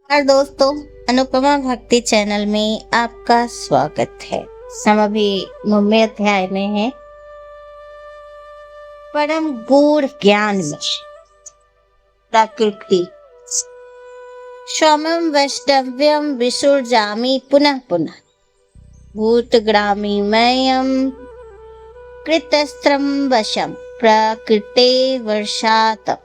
और दोस्तों, अनुपमा भक्ति चैनल में आपका स्वागत है। हम अभी 9वें अध्याय में हैं। परम गूढ़ ज्ञान में प्रकृति स्वमं वैष्णव्यम विसृजामि पुनः पुनः भूतग्रामी मयम कृतस्त्रम वशम प्रकृते वर्षात।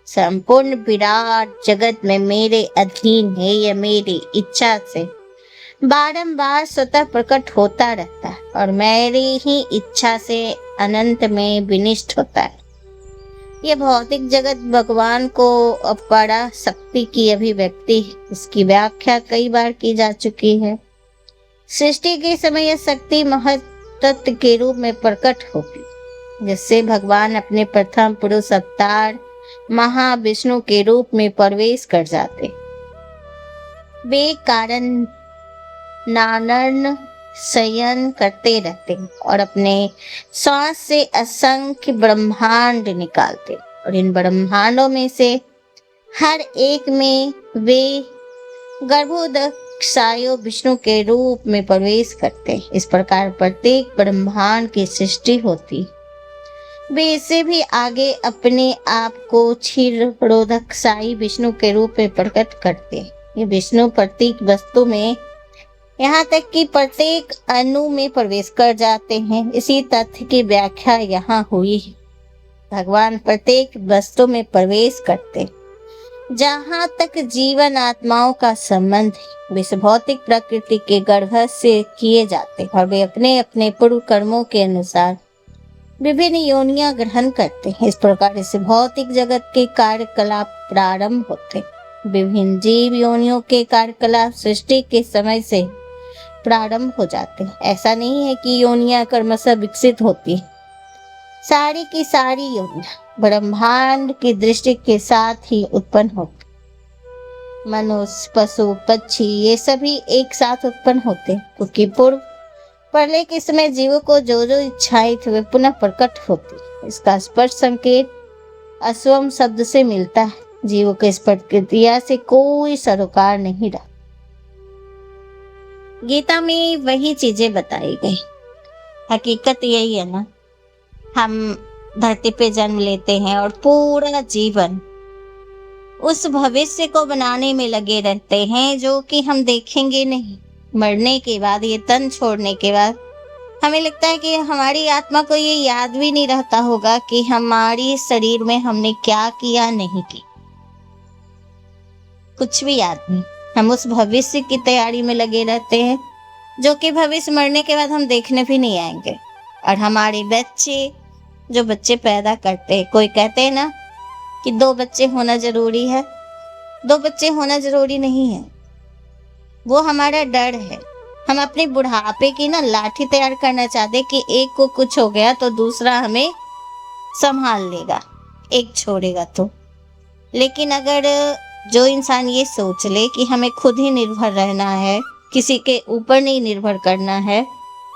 संपूर्ण विराट जगत में मेरे अधीन है। यह मेरी इच्छा से बारंबार स्वतः प्रकट होता रहता है और मेरी ही इच्छा से अनंत में विनिष्ट होता है। यह भौतिक जगत भगवान को अपरा शक्ति की अभिव्यक्ति है। इसकी व्याख्या कई बार की जा चुकी है। सृष्टि के समय यह शक्ति महत्त्व के रूप में प्रकट होती, जिससे भगवान अपने प्रथम पुरुष अवतार महाविष्णु के रूप में प्रवेश कर जाते। वे कारण नानन शयन करते रहते और अपने श्वास से असंख्य ब्रह्मांड निकालते और इन ब्रह्मांडों में से हर एक में वे गर्भोदक्षायो विष्णु के रूप में प्रवेश करते। इस प्रकार प्रत्येक ब्रह्मांड की सृष्टि होती। वे इससे भी आगे अपने आप को क्षीरोदकशायी विष्णु के रूप में प्रकट करते। ये विष्णु प्रत्येक वस्तु में, यहाँ तक कि प्रत्येक अणु में प्रवेश कर जाते हैं। इसी तथ्य की व्याख्या यहाँ हुई है। भगवान प्रत्येक वस्तु में प्रवेश करते। जहाँ तक जीवन आत्माओं का संबंध है, वे इस भौतिक प्रकृति के गर्भ से किए जाते और वे अपने अपने पूर्व कर्मों के अनुसार विभिन्न योनियां ग्रहण करते हैं। इस प्रकार से भौतिक जगत के कार्यकलाप प्रारंभ होते। विभिन्न जीव योनियों के कार्यकलाप सृष्टि के समय से प्रारंभ हो जाते हैं। ऐसा नहीं है कि योनियां क्रमशः विकसित होती। सारी की सारी योनियां ब्रह्मांड की दृष्टि के साथ ही उत्पन्न होती। मनुष्य, पशु, पक्षी ये सभी एक साथ उत्पन्न होते, क्योंकि पूर्व प्रलय के समय जीवों को जो जो इच्छाएं थी वे पुनः प्रकट होती। इसका स्पष्ट संकेत अस्वम शब्द से मिलता है। जीवों के इस प्रक्रिया से कोई सरोकार नहीं रहा। गीता में वही चीजें बताई गई। हकीकत यही है ना, हम धरती पे जन्म लेते हैं और पूरा जीवन उस भविष्य को बनाने में लगे रहते हैं जो कि हम देखेंगे नहीं। मरने के बाद, ये तन छोड़ने के बाद हमें लगता है कि हमारी आत्मा को ये याद भी नहीं रहता होगा कि हमारी शरीर में हमने क्या किया, नहीं की, कुछ भी याद नहीं। हम उस भविष्य की तैयारी में लगे रहते हैं जो कि भविष्य मरने के बाद हम देखने भी नहीं आएंगे। और हमारे बच्चे, जो बच्चे पैदा करते हैं, कोई कहते हैं ना कि 2 बच्चे होना जरूरी है। 2 बच्चे होना जरूरी नहीं है, वो हमारा डर है। हम अपने बुढ़ापे की ना लाठी तैयार करना चाहते कि एक को कुछ हो गया तो दूसरा हमें संभाल लेगा, एक छोड़ेगा तो। लेकिन अगर जो इंसान ये सोच ले कि हमें खुद ही निर्भर रहना है, किसी के ऊपर नहीं निर्भर करना है,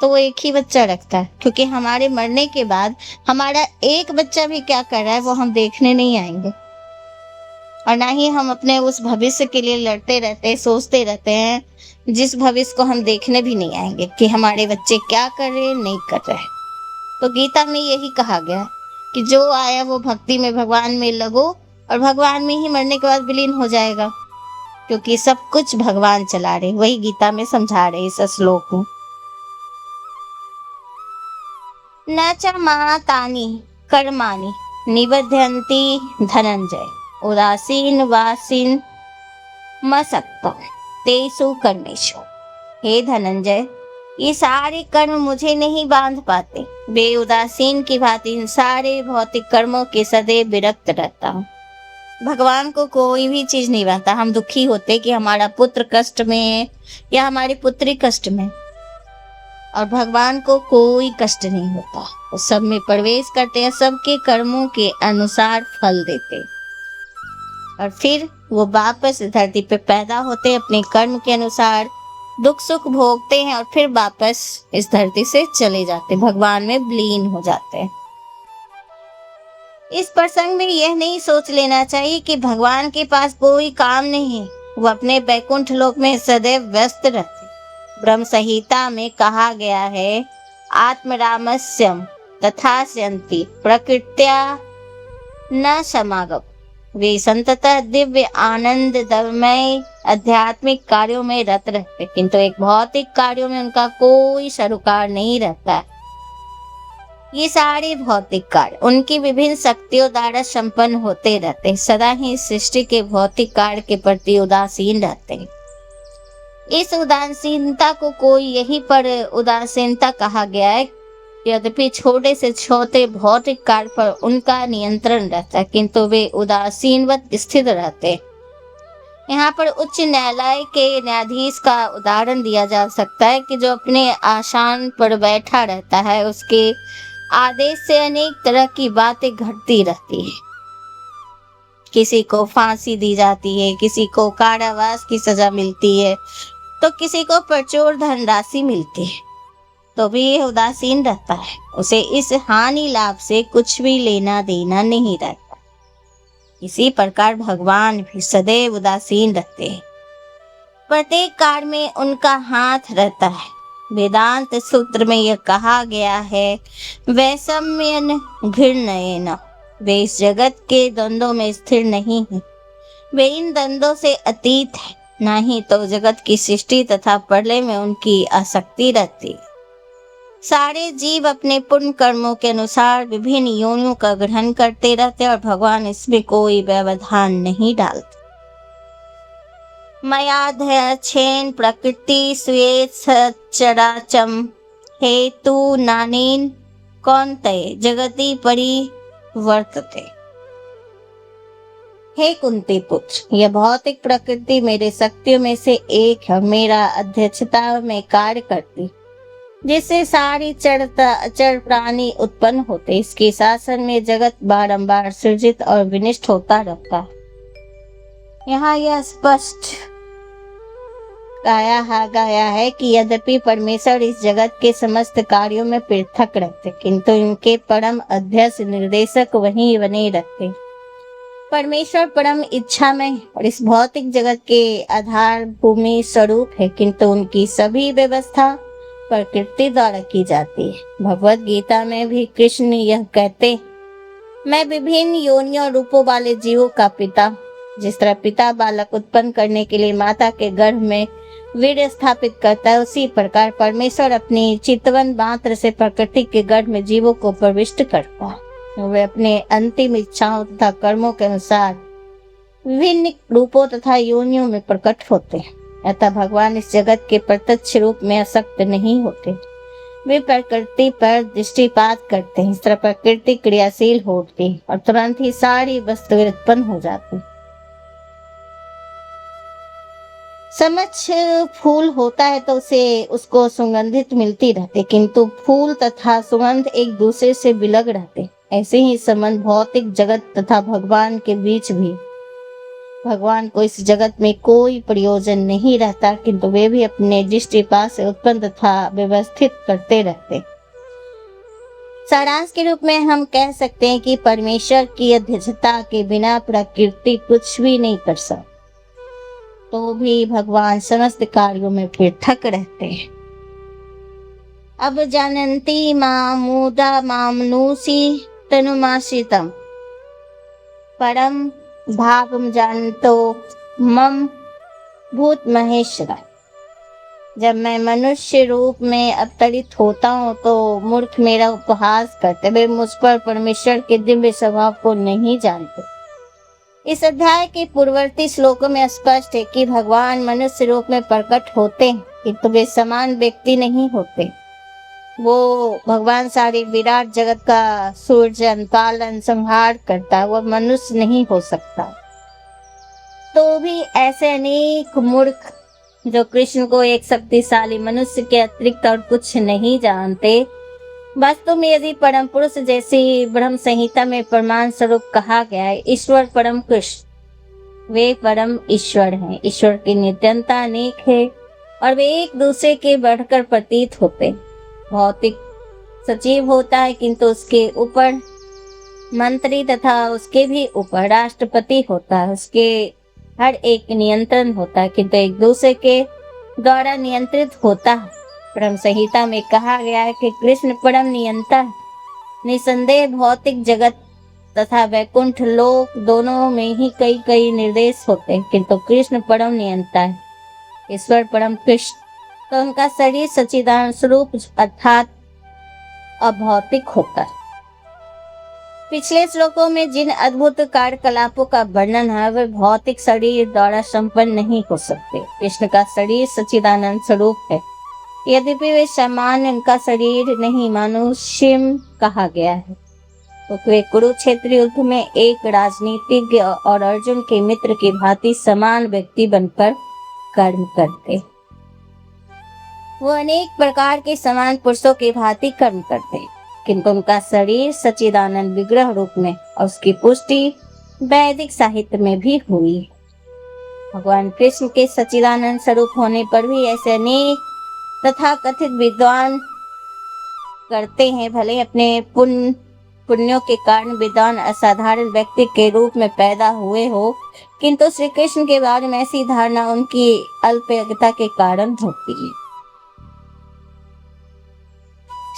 तो वो एक ही बच्चा रखता है। क्योंकि हमारे मरने के बाद हमारा एक बच्चा भी क्या कर रहा है वो हम देखने नहीं आएंगे। और ना ही हम अपने उस भविष्य के लिए लड़ते रहते, सोचते रहते हैं जिस भविष्य को हम देखने भी नहीं आएंगे कि हमारे बच्चे क्या कर रहे, नहीं कर रहे। तो गीता में यही कहा गया कि जो आया वो भक्ति में, भगवान में लगो और भगवान में ही मरने के बाद विलीन हो जाएगा, क्योंकि सब कुछ भगवान चला रहे। वही गीता में समझा रहे इस श्लोक को। न च मातानि कर्माणि निबध्यन्ति धनंजय उदासीन वासीन मसक्ता तेसु कर्मेषु। हे धनंजय, ये सारे कर्म मुझे नहीं बांध पाते। वे उदासीन की भांति इन सारे भौतिक कर्मों के सदैव विरक्त रहता हूँ। भगवान को कोई भी चीज नहीं बांधता। हम दुखी होते कि हमारा पुत्र कष्ट में है या हमारी पुत्री कष्ट में, और भगवान को कोई कष्ट नहीं होता। वो सब में प्रवेश करते हैं, सबके कर्मों के अनुसार फल देते, और फिर वो वापस धरती पे पैदा होते, अपने कर्म के अनुसार दुख सुख भोगते हैं और फिर वापस इस धरती से चले जाते, भगवान में विलीन हो जाते हैं। इस प्रसंग में यह नहीं सोच लेना चाहिए कि भगवान के पास कोई काम नहीं है, वो अपने बैकुंठ लोक में सदैव व्यस्त रहते। ब्रह्म संहिता में कहा गया है, आत्मरामस्यम तथास्यन्ति प्रकृत्या न समागम। वे संततः दिव्य आनंदमय आध्यात्मिक कार्यों में रत रहते, किंतु एक भौतिक कार्यों में उनका कोई सरोकार नहीं रहता। ये सारे भौतिक कार्य उनकी विभिन्न शक्तियों द्वारा संपन्न होते रहते, सदा ही सृष्टि के भौतिक कार्य के प्रति उदासीन रहते। इस उदासीनता को कोई यहीं पर उदासीनता कहा गया है। यद्यपि छोटे से छोटे भौतिक कार्य पर उनका नियंत्रण रहता है, किंतु वे उदासीनवत स्थित रहते। यहाँ पर उच्च न्यायालय के न्यायाधीश का उदाहरण दिया जा सकता है कि जो अपने आसन पर बैठा रहता है, उसके आदेश से अनेक तरह की बातें घटती रहती है। किसी को फांसी दी जाती है, किसी को कारावास की सजा मिलती है, तो किसी को प्रचुर धनराशि मिलती है, तो भी ये उदासीन रहता है। उसे इस हानि लाभ से कुछ भी लेना देना नहीं रहता। इसी प्रकार भगवान भी सदैव उदासीन रहते हैं। प्रत्येक कार्य में उनका हाथ रहता है। वेदांत सूत्र में यह कहा गया है, वैषम्यन घृणयेन। वे इस जगत के द्वंद्वों में स्थिर नहीं है, वे इन द्वंद्वों से अतीत है। नहीं तो जगत की सृष्टि तथा प्रलय में उनकी आसक्ति रहती है। सारे जीव अपने पुण्य कर्मों के अनुसार विभिन्न योनियों का ग्रहण करते रहते और भगवान इसमें कोई व्यवधान नहीं डालते। मयाध्यक्षेन प्रकृति स्वेत सचराचम हेतु नानेन कौन्तेय जगति परिवर्तते। हे कुंती पुत्र, यह भौतिक प्रकृति मेरे शक्तियों में से एक है, मेरा अध्यक्षता में कार्य करती, जिससे सारी अचर प्राणी उत्पन्न होते। इसके शासन में जगत बारंबार सृजित और विनिष्ट होता रहता है। यहाँ यह स्पष्ट गाया है कि यद्यपि परमेश्वर इस जगत के समस्त कार्यों में पृथक रहते, किंतु इनके परम अध्यक्ष निर्देशक वहीं बने रहते। परमेश्वर परम इच्छा में और इस भौतिक जगत के आधार भूमि स्वरूप है, किंतु उनकी सभी व्यवस्था प्रकृति द्वारा की जाती है। भगवत गीता में भी कृष्ण यह कहते, मैं विभिन्न योनियों रूपों वाले जीवों का पिता। जिस तरह पिता बालक उत्पन्न करने के लिए माता के गर्भ में वीर्य स्थापित करता है, उसी प्रकार परमेश्वर अपनी चितवन मात्र से प्रकृति के गर्भ में जीवों को प्रविष्ट करता है। वे अपने अंतिम इच्छाओं तथा कर्मों के अनुसार विभिन्न रूपों तथा योनियों में प्रकट होते हैं। अतः भगवान इस जगत के प्रत्यक्ष रूप में आसक्त नहीं होते, वे प्रकृति पर दृष्टिपात करते हैं। इस तरह प्रकृति क्रियाशील होती और तुरंत ही सारी वस्तुएं उत्पन्न हो जाती। समक्ष फूल होता है तो उसको सुगंधित मिलती रहती, किंतु फूल तथा सुगंध एक दूसरे से विलग रहते। ऐसे ही संबंध भौतिक जगत तथा भगवान के बीच भी। भगवान को इस जगत में कोई प्रयोजन नहीं रहता, किंतु वे भी अपने दृष्टिपात से उत्पन्न तथा व्यवस्थित करते रहते। सारांश के रूप में हम कह सकते हैं कि परमेश्वर की अध्यक्षता के बिना प्रकृति कुछ भी नहीं कर सकती, तो भी भगवान समस्त कार्यों में पृथक रहते हैं। अब जानन्ति मामुदा मामनुषि तनुमाश्रितम परम भागम जानतो मम भूत महेश्वरा। जब मैं मनुष्य रूप में अवतरित होता हूँ तो मूर्ख मेरा उपहास करते, वे मुझ पर परमेश्वर के दिव्य स्वभाव को नहीं जानते। इस अध्याय के पूर्ववर्ती श्लोकों में स्पष्ट है कि भगवान मनुष्य रूप में प्रकट होते हैं, किंतु वे समान व्यक्ति नहीं होते। वो भगवान सारे विराट जगत का सूर्य पालन संहार करता, वह मनुष्य नहीं हो सकता। तो भी ऐसे अनेक मूर्ख जो कृष्ण को एक शक्तिशाली मनुष्य के अतिरिक्त और कुछ नहीं जानते। वास्तव में यदि परम पुरुष जैसी ब्रह्म संहिता में प्रमाण स्वरूप कहा गया है, ईश्वर परम कृष्ण, वे परम ईश्वर हैं। ईश्वर की नित्यता अनेक है और वे एक दूसरे के बढ़कर प्रतीत होते। भौतिक सचिव होता है, किंतु उसके ऊपर मंत्री तथा उसके भी ऊपर राष्ट्रपति होता है, उसके हर एक नियंत्रण होता है, किंतु एक दूसरे के द्वारा नियंत्रित होता है। परम संहिता में कहा गया है कि कृष्ण परम नियंता है। निसंदेह भौतिक जगत तथा वैकुंठ लोक दोनों में ही कई कई निर्देश होते हैं, किंतु कृष्ण परम नियंता है। ईश्वर परम कृष्ण, तो उनका शरीर सच्चिदानंद स्वरूप अर्थात अभौतिक होता है। पिछले श्लोकों में जिन अद्भुत कार्यकलापों का वर्णन है वे भौतिक शरीर द्वारा संपन्न नहीं हो सकते। कृष्ण का शरीर सच्चिदानंद स्वरूप है, यद्यपि वे सामान्य उनका शरीर नहीं मनुष्य कहा गया है। तो वे कुरुक्षेत्र युद्ध में एक राजनीतिज्ञ और अर्जुन के मित्र की भांति समान व्यक्ति बनकर कर्म करते। वो अनेक प्रकार के समान पुरुषों की भांति कर्म करते, किंतु उनका शरीर सच्चिदानंद विग्रह रूप में और उसकी पुष्टि वैदिक साहित्य में भी हुई। भगवान कृष्ण के सच्चिदानंद स्वरूप होने पर भी ऐसे अनेक तथा कथित विद्वान करते हैं, भले अपने पुण्यों के कारण विद्वान असाधारण व्यक्ति के रूप में पैदा हुए हो, किंतु श्री कृष्ण के बारे में ऐसी धारणा उनकी अल्पज्ञता के कारण होती है।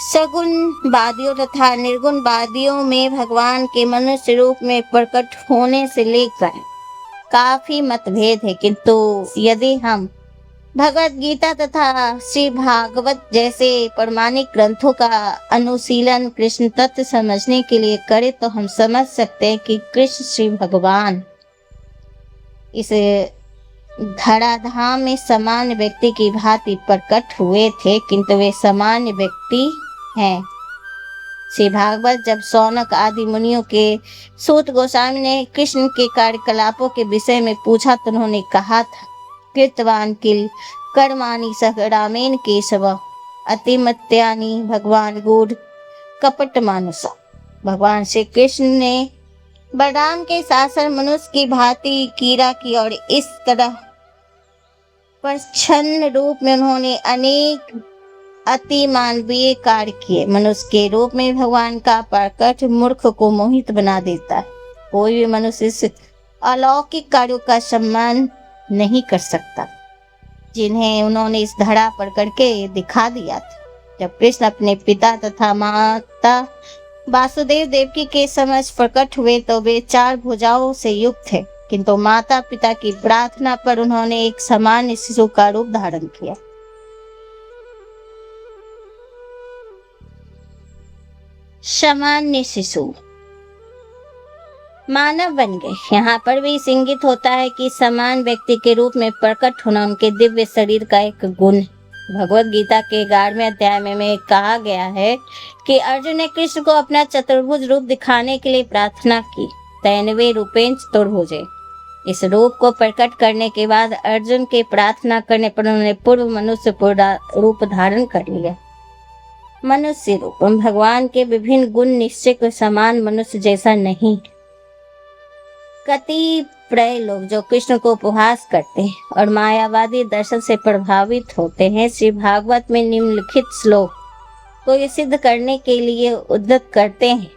सगुण वादियों तथा निर्गुण वादियों में भगवान के मनुष्य रूप में प्रकट होने से लेकर काफी मतभेद है, किंतु यदि हम भगवत गीता तथा श्री भागवत जैसे प्रमाणिक ग्रंथों का अनुशीलन कृष्ण तत्व समझने के लिए करें तो हम समझ सकते हैं कि कृष्ण श्री भगवान इस धराधाम में सामान्य व्यक्ति की भांति प्रकट हुए थे, किंतु वे सामान्य व्यक्ति हैं। श्री भागवत जब शौनक आदि मुनियों के सूत गोस्वामी ने कृष्ण के कार्यकलापों के विषय में पूछा तो उन्होंने कहा था, कृतवान किल कर्माणि सगरामेन केशव अतिमत्यानि भगवान गूढ़ कपट मानुष। भगवान श्री कृष्ण ने बलराम के शासन मनुष्य की भांति कीड़ा की और इस तरह प्रच्छन्न रूप में उन्होंने अनेक अति मानवीय कार्य किए। मनुष्य के रूप में भगवान का प्रकट मूर्ख को मोहित बना देता है। कोई भी मनुष्य इस अलौकिक कार्यों का सम्मान नहीं कर सकता जिन्हें उन्होंने इस धरा पर करके दिखा दिया था। जब कृष्ण अपने पिता तथा माता वासुदेव देवकी के समक्ष प्रकट हुए तो वे 4 भुजाओं से युक्त थे, किंतु माता पिता की प्रार्थना पर उन्होंने एक सामान्य शिशु का रूप धारण किया। सामान्य शिशु मानव बन गए। यहाँ पर भी इंगित होता है कि समान व्यक्ति के रूप में प्रकट होना उनके दिव्य शरीर का एक गुण है। भगवत गीता के 11वें अध्याय में कहा गया है कि अर्जुन ने कृष्ण को अपना चतुर्भुज रूप दिखाने के लिए प्रार्थना की, तैनवे रूपेण चतुर्भुजे। इस रूप को प्रकट करने के बाद अर्जुन के प्रार्थना करने पर उन्होंने पूर्व मनुष्य रूप धारण कर लिया। मनुष्य रूप भगवान के विभिन्न गुण निश्चय समान मनुष्य जैसा नहीं। कतिपय लोग जो कृष्ण को उपहास करते हैं और मायावादी दर्शन से प्रभावित होते हैं, श्री भागवत में निम्नलिखित श्लोक को ये सिद्ध करने के लिए उद्धत करते हैं।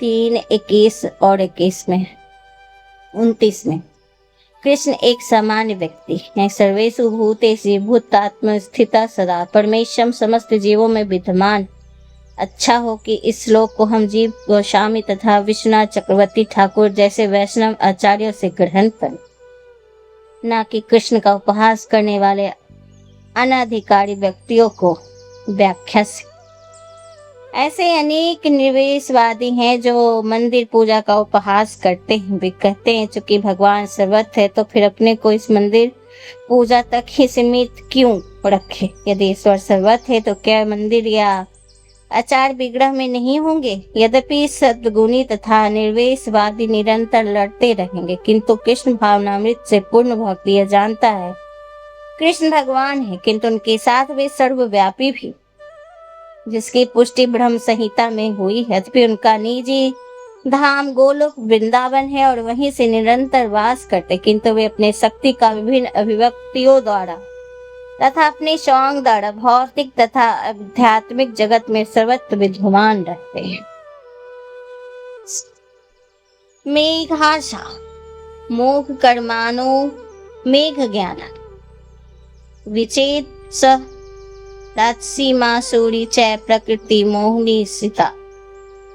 3:21 और 21 में 29 में कृष्ण एक सामान्य व्यक्ति है, सर्वेषु भूतेषु भूतात्म स्थिता सदा परमेश्वरम समस्त जीवों में विद्यमान। अच्छा हो कि इस श्लोक को हम जीव गोस्वामी तथा विश्वनाथ चक्रवर्ती ठाकुर जैसे वैष्णव आचार्यों से ग्रहण करें, न कि कृष्ण का उपहास करने वाले अनाधिकारी व्यक्तियों को व्याख्या से। ऐसे अनेक निवेशवादी हैं जो मंदिर पूजा का उपहास करते हैं। वे कहते हैं चूंकि भगवान सर्वत्र है तो फिर अपने को इस मंदिर पूजा तक ही सीमित क्यों रखे। यदि ईश्वर सर्वत्र है तो क्या मंदिर या आचार विग्रह में नहीं होंगे। यद्यपि सद्गुणी तथा निर्वेशवादी निरंतर लड़ते रहेंगे, किंतु कृष्ण भावनामृत से पूर्ण भक्त यह जानता है कृष्ण भगवान है, किंतु उनके साथ वे सर्वव्यापी भी, जिसकी पुष्टि ब्रह्म संहिता में हुई है। यद्यपि उनका निजी धाम गोलोक वृंदावन है और वहीं से निरंतर वास करते, किंतु वे अपने शक्ति का विभिन्न अभिव्यक्तियों द्वारा तथा अपने सौंग द्वारा भौतिक तथा आध्यात्मिक जगत में सर्वत्र विद्यमान रहते हैं। मेघाशा मोह कर्माणो मेघ ज्ञान विचेत स राजसीमासूरी च प्रकृति मोहिनी सीता।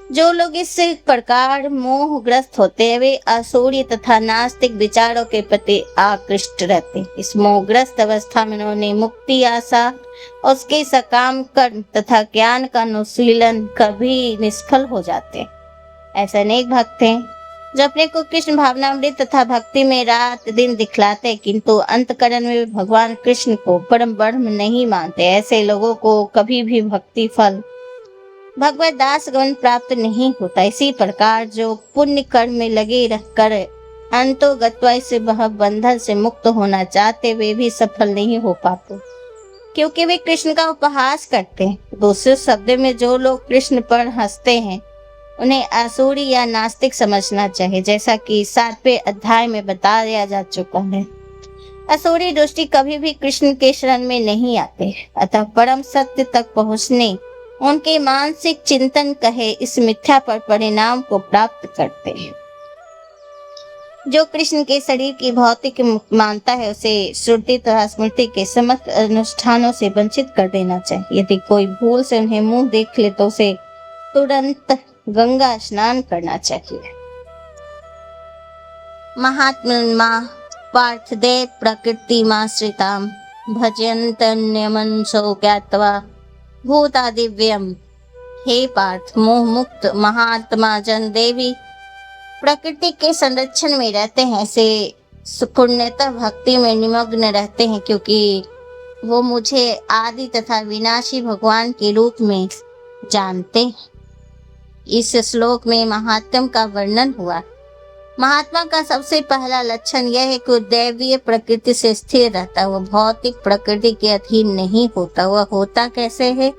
जो लोग इस प्रकार मोहग्रस्त होते हैं वे असुरी तथा नास्तिक विचारों के प्रति आकृष्ट रहते हैं। इस मोहग्रस्त अवस्था में उन्होंने मुक्ति आशा, उसके सकाम कर्म तथा ज्ञान का अनुशीलन कभी निष्फल हो जाते हैं। ऐसे अनेक भक्त हैं जो अपने को कृष्ण भावनामृत तथा भक्ति में रात दिन दिखलाते हैं, किंतु अंतकरण में भगवान कृष्ण को परम ब्रह्म नहीं मानते। ऐसे लोगों को कभी भी भक्ति फल भगवत दास गण प्राप्त नहीं होता। इसी प्रकार जो पुण्य कर्म में लगे रहकर अंतोगत्वा से वह बंधन से मुक्त होना चाहते वे भी सफल नहीं हो पाते, क्योंकि वे कृष्ण का उपहास करते हैं। दूसरे शब्द में जो लोग कृष्ण पर हंसते हैं उन्हें असुरी या नास्तिक समझना चाहिए, जैसा कि 7वें अध्याय में बताया जा चुका है। असुरी दृष्टि कभी भी कृष्ण के शरण में नहीं आते, अतः परम सत्य तक पहुँचने उनके मानसिक चिंतन कहे इस मिथ्या पर परिणाम को प्राप्त करते हैं। जो कृष्ण के शरीर की भौतिक मानता है उसे श्रुति तथा स्मृति के समस्त अनुष्ठानों से वंचित कर देना चाहिए। यदि कोई भूल से उन्हें मुंह देख ले तो उसे तुरंत गंगा स्नान करना चाहिए। महात्मा पार्थदेव प्रकृति माश्रिताम भजयन्तन्यमनसो ज्ञात्वा भूता दिव्यम। हे पार्थ, मोह मुक्त महात्मा जन देवी प्रकृति के संरक्षण में रहते हैं, ऐसे पुण्यतः भक्ति में निमग्न रहते हैं, क्योंकि वो मुझे आदि तथा विनाशी भगवान के रूप में जानते हैं। इस श्लोक में महात्म का वर्णन हुआ। महात्मा का सबसे पहला लक्षण यह है कि दैवीय प्रकृति से स्थिर रहता है, वह भौतिक प्रकृति के अधीन नहीं होता। वह होता कैसे है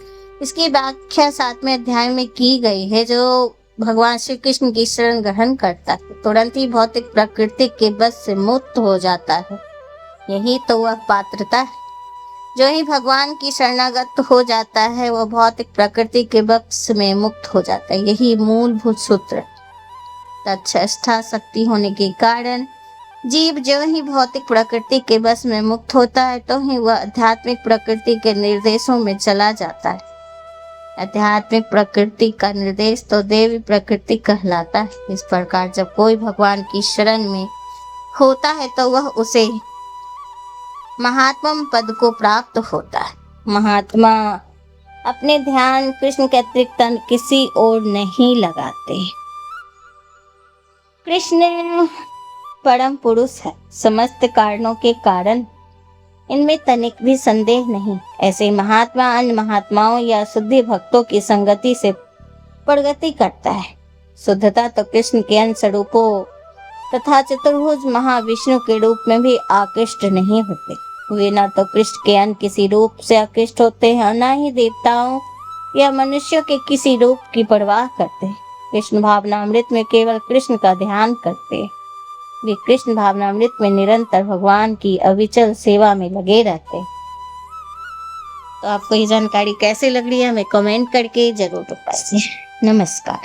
इसकी व्याख्या 7वें अध्याय में की गई है। जो भगवान श्री कृष्ण की शरण ग्रहण करता है तुरंत ही भौतिक प्रकृति के बस से मुक्त हो जाता है, यही तो वह पात्रता है। जो ही भगवान की शरणागत हो जाता है वह भौतिक प्रकृति के बस में मुक्त हो जाता है, यही मूलभूत सूत्र। तत्ष्ठा शक्ति होने के कारण जीव जो ही भौतिक प्रकृति के बस में मुक्त होता है तो ही वह आध्यात्मिक प्रकृति के निर्देशों में चला जाता है। आध्यात्मिक प्रकृति का निर्देश तो देवी प्रकृति कहलाता है। इस प्रकार जब कोई भगवान की शरण में होता है तो वह उसे महात्मा पद को प्राप्त होता है। महात्मा अपने ध्यान कृष्ण के अतिरिक्त किसी और नहीं लगाते। कृष्ण परम पुरुष है, समस्त कारणों के कारण, इनमें तनिक भी संदेह नहीं। ऐसे महात्मा अन्य महात्माओं या शुद्ध भक्तों की संगति से प्रगति करता है। शुद्धता तो कृष्ण के अन्य स्वरूपों तथा चतुर्भुज महाविष्णु के रूप में भी आकृष्ट नहीं होते। वे न तो कृष्ण के अन्य किसी रूप से आकृष्ट होते हैं और न ही देवताओं या मनुष्यों के किसी रूप की परवाह करते हैं। कृष्ण भावनामृत में केवल कृष्ण का ध्यान करते हैं। वे कृष्ण भावनामृत में निरंतर भगवान की अविचल सेवा में लगे रहते हैं। तो आपको ये जानकारी कैसे लग रही है हमें कमेंट करके जरूर बताइए। नमस्कार।